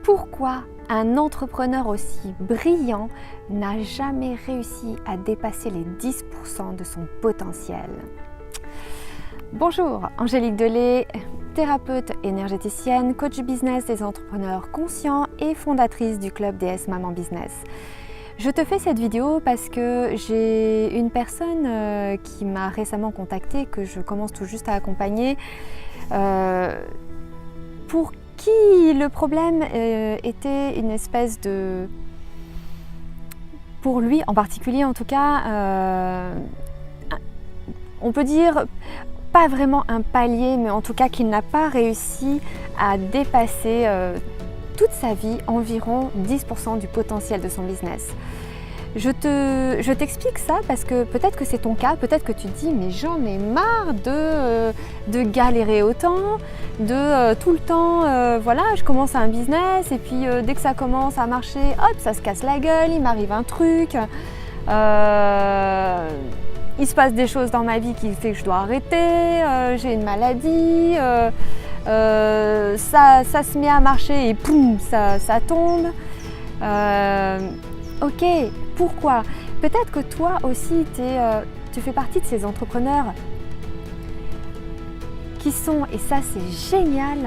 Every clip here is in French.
Pourquoi un entrepreneur aussi brillant n'a jamais réussi à dépasser les 10% de son potentiel? Bonjour, Angélique Delay, thérapeute énergéticienne, coach business des entrepreneurs conscients et fondatrice du club DS Maman Business. Je te fais cette vidéo parce que j'ai une personne qui m'a récemment contactée, que je commence tout juste à accompagner, pour qui le problème était une espèce de... Pour lui en particulier en tout cas, on peut dire pas vraiment un palier, mais en tout cas qu'il n'a pas réussi à dépasser toute sa vie environ 10% du potentiel de son business. Je t'explique ça parce que peut-être que c'est ton cas, peut-être que tu te dis mais j'en ai marre de galérer autant, de tout le temps, voilà, je commence un business et puis dès que ça commence à marcher, hop, ça se casse la gueule, il m'arrive un truc, il se passe des choses dans ma vie qui fait que je dois arrêter, j'ai une maladie, ça se met à marcher et poum, ça tombe. Ok, pourquoi? Peut-être que toi aussi, tu fais partie de ces entrepreneurs qui sont, et ça c'est génial,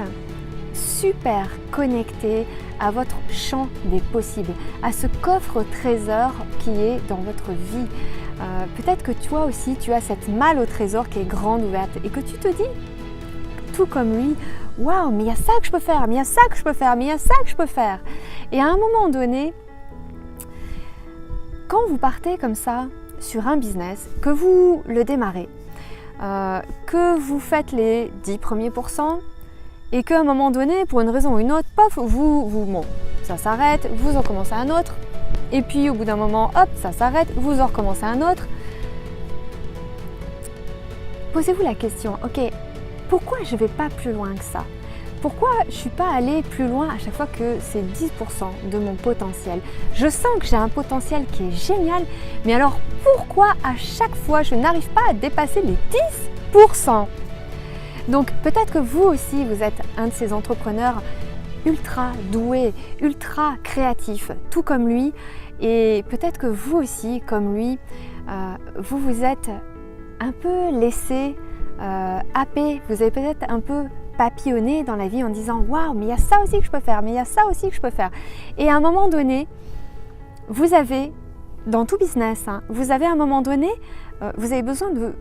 super connectés à votre champ des possibles, à ce coffre trésor qui est dans votre vie. Peut-être que toi aussi, tu as cette malle au trésor qui est grande ouverte et que tu te dis, tout comme lui, waouh, mais il y a ça que je peux faire, mais il y a ça que je peux faire, mais il y a ça que je peux faire. Et à un moment donné, quand vous partez comme ça sur un business, que vous le démarrez, que vous faites les 10 premiers pourcents et qu'à un moment donné, pour une raison ou une autre, pof, bon, ça s'arrête, vous en commencez un autre et puis au bout d'un moment, hop, ça s'arrête, vous en recommencez un autre. Posez-vous la question, ok, pourquoi je ne vais pas plus loin que ça? Pourquoi je ne suis pas allée plus loin à chaque fois que c'est 10% de mon potentiel? Je sens que j'ai un potentiel qui est génial, mais alors pourquoi à chaque fois je n'arrive pas à dépasser les 10%? Donc peut-être que vous aussi vous êtes un de ces entrepreneurs ultra doués, ultra créatifs, tout comme lui, et peut-être que vous aussi, comme lui, vous vous êtes un peu laissé happer, vous avez peut-être un peu papillonner dans la vie en disant waouh, mais il y a ça aussi que je peux faire, mais il y a ça aussi que je peux faire. Et à un moment donné, vous avez, dans tout business, vous avez à un moment donné, vous avez besoin de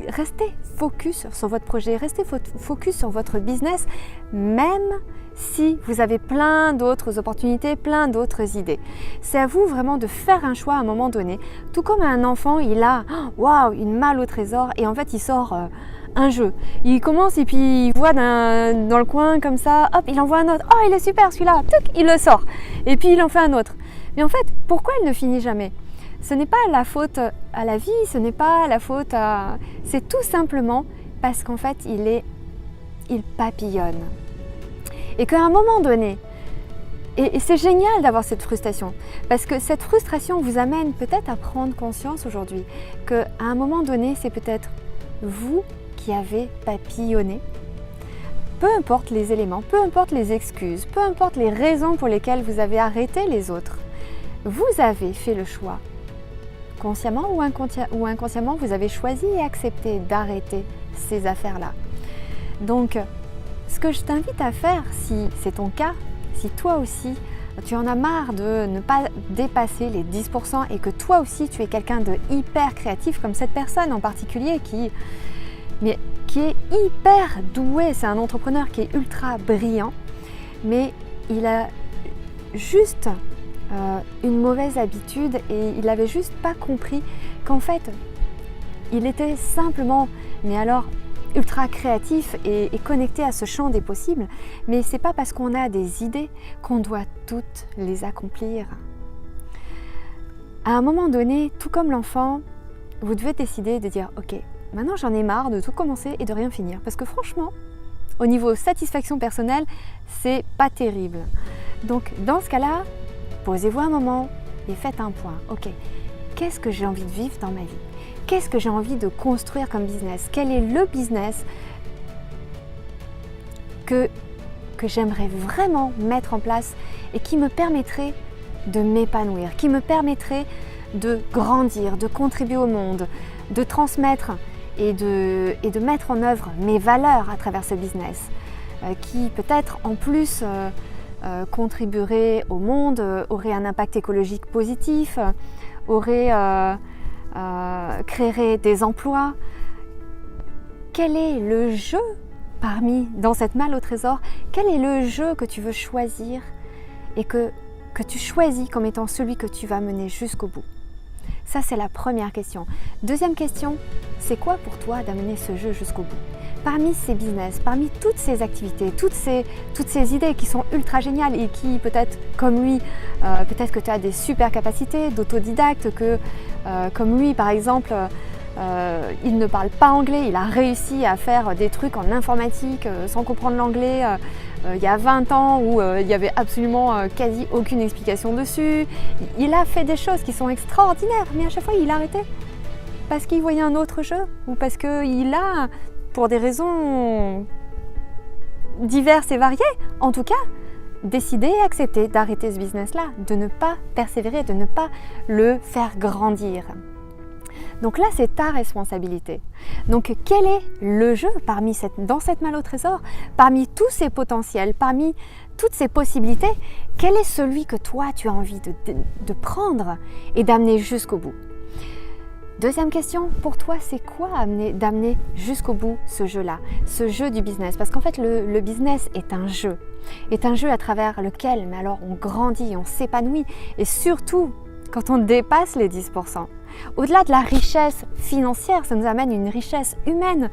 rester focus sur votre projet, rester focus sur votre business, même si vous avez plein d'autres opportunités, plein d'autres idées. C'est à vous vraiment de faire un choix à un moment donné. Tout comme un enfant, il a waouh, une malle au trésor et en fait il sort un jeu. Il commence et puis il voit dans le coin comme ça, hop, il envoie un autre. Oh, il est super celui-là, tuc, il le sort. Et puis il en fait un autre. Mais en fait, pourquoi il ne finit jamais? Ce n'est pas la faute à la vie, ce n'est pas la faute à... C'est tout simplement parce qu'en fait, il papillonne. Et qu'à un moment donné, et c'est génial d'avoir cette frustration, parce que cette frustration vous amène peut-être à prendre conscience aujourd'hui qu'à un moment donné, c'est peut-être vous qui avez papillonné. Peu importe les éléments, peu importe les excuses, peu importe les raisons pour lesquelles vous avez arrêté les autres, vous avez fait le choix. Consciemment ou inconsciemment, vous avez choisi et accepté d'arrêter ces affaires-là. Donc, ce que je t'invite à faire, si c'est ton cas, si toi aussi, tu en as marre de ne pas dépasser les 10% et que toi aussi, tu es quelqu'un de hyper créatif, comme cette personne en particulier qui est hyper doué, c'est un entrepreneur qui est ultra brillant, mais il a juste une mauvaise habitude et il n'avait juste pas compris qu'en fait, il était simplement, mais alors ultra créatif et connecté à ce champ des possibles, mais c'est pas parce qu'on a des idées qu'on doit toutes les accomplir. À un moment donné, tout comme l'enfant, vous devez décider de dire ok, maintenant j'en ai marre de tout commencer et de rien finir, parce que franchement, au niveau satisfaction personnelle, c'est pas terrible. Donc dans ce cas-là, posez-vous un moment et faites un point. Ok, qu'est-ce que j'ai envie de vivre dans ma vie? Qu'est-ce que j'ai envie de construire comme business? Quel est le business que que j'aimerais vraiment mettre en place et qui me permettrait de m'épanouir, qui me permettrait de grandir, de contribuer au monde, de transmettre et de mettre en œuvre mes valeurs à travers ce business, qui peut-être en plus contribuerait au monde, aurait un impact écologique positif, créerait des emplois. Quel est le jeu dans cette malle au trésor, quel est le jeu que tu veux choisir et que tu choisis comme étant celui que tu vas mener jusqu'au bout? Ça, c'est la première question. Deuxième question, c'est quoi pour toi d'amener ce jeu jusqu'au bout? Parmi ces business, parmi toutes ces activités, toutes ces idées qui sont ultra géniales et qui, peut-être comme lui, peut-être que tu as des super capacités d'autodidacte, que comme lui, par exemple, il ne parle pas anglais, il a réussi à faire des trucs en informatique sans comprendre l'anglais il y a 20 ans où il n'y avait absolument quasi aucune explication dessus. Il a fait des choses qui sont extraordinaires, mais à chaque fois il arrêtait parce qu'il voyait un autre jeu ou parce qu'il a, pour des raisons diverses et variées, en tout cas, décidé et accepté d'arrêter ce business-là, de ne pas persévérer, de ne pas le faire grandir. Donc là, c'est ta responsabilité. Donc quel est le jeu dans cette malle au trésor, parmi tous ces potentiels, parmi toutes ces possibilités, quel est celui que toi, tu as envie de prendre et d'amener jusqu'au bout? Deuxième question, pour toi, c'est quoi d'amener jusqu'au bout ce jeu-là, ce jeu du business? Parce qu'en fait, le business est un jeu à travers lequel, mais alors on grandit, on s'épanouit et surtout quand on dépasse les 10%. Au-delà de la richesse financière, ça nous amène une richesse humaine,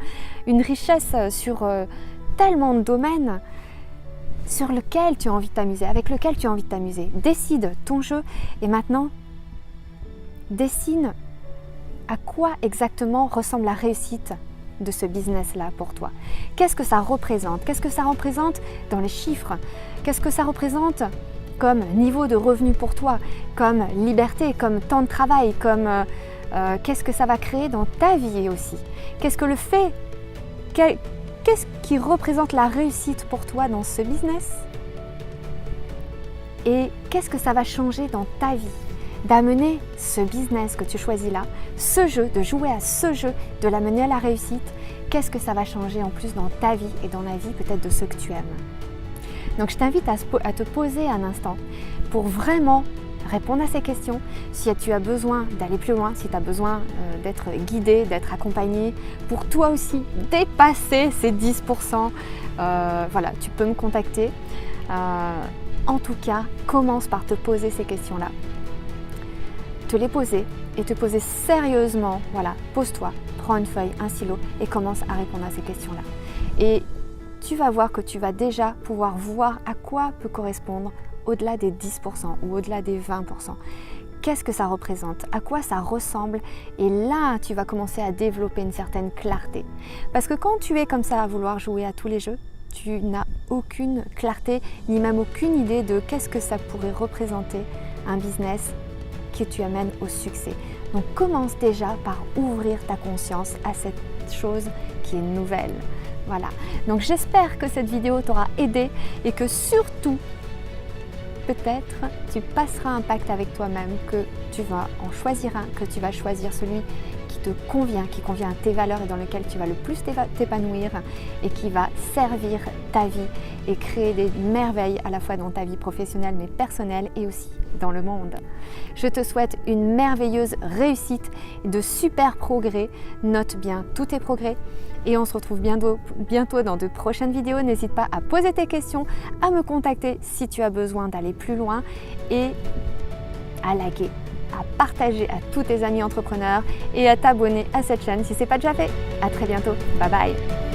une richesse sur tellement de domaines sur lequel tu as envie de t'amuser, avec lequel tu as envie de t'amuser. Décide ton jeu et maintenant, dessine à quoi exactement ressemble la réussite de ce business-là pour toi. Qu'est-ce que ça représente? Qu'est-ce que ça représente dans les chiffres? Qu'est-ce que ça représente comme niveau de revenu pour toi, comme liberté, comme temps de travail, comme qu'est-ce que ça va créer dans ta vie aussi? Qu'est-ce qui représente la réussite pour toi dans ce business? Et qu'est-ce que ça va changer dans ta vie? D'amener ce business que tu choisis là, ce jeu, de jouer à ce jeu, de l'amener à la réussite, qu'est-ce que ça va changer en plus dans ta vie et dans la vie peut-être de ceux que tu aimes? Donc je t'invite à te poser un instant pour vraiment répondre à ces questions. Si tu as besoin d'aller plus loin, si tu as besoin d'être guidé, d'être accompagné, pour toi aussi dépasser ces 10%, voilà, tu peux me contacter. En tout cas, commence par te poser ces questions-là. Te les poser et te poser sérieusement. Voilà, pose-toi, prends une feuille, un stylo et commence à répondre à ces questions-là. Et tu vas voir que tu vas déjà pouvoir voir à quoi peut correspondre au-delà des 10% ou au-delà des 20%. Qu'est-ce que ça représente? À quoi ça ressemble? Et là, tu vas commencer à développer une certaine clarté. Parce que quand tu es comme ça à vouloir jouer à tous les jeux, tu n'as aucune clarté, ni même aucune idée de qu'est-ce que ça pourrait représenter un business que tu amènes au succès. Donc commence déjà par ouvrir ta conscience à cette chose qui est nouvelle. Voilà, donc j'espère que cette vidéo t'aura aidé et que surtout, peut-être, tu passeras un pacte avec toi-même, que tu vas en choisir un, que tu vas choisir celui qui te convient, qui convient à tes valeurs et dans lequel tu vas le plus t'épanouir et qui va servir ta vie et créer des merveilles à la fois dans ta vie professionnelle mais personnelle et aussi dans le monde. Je te souhaite une merveilleuse réussite et de super progrès. Note bien tous tes progrès et on se retrouve bientôt dans de prochaines vidéos. N'hésite pas à poser tes questions, à me contacter si tu as besoin d'aller plus loin et à liker, à partager à tous tes amis entrepreneurs et à t'abonner à cette chaîne si ce n'est pas déjà fait. À très bientôt. Bye bye.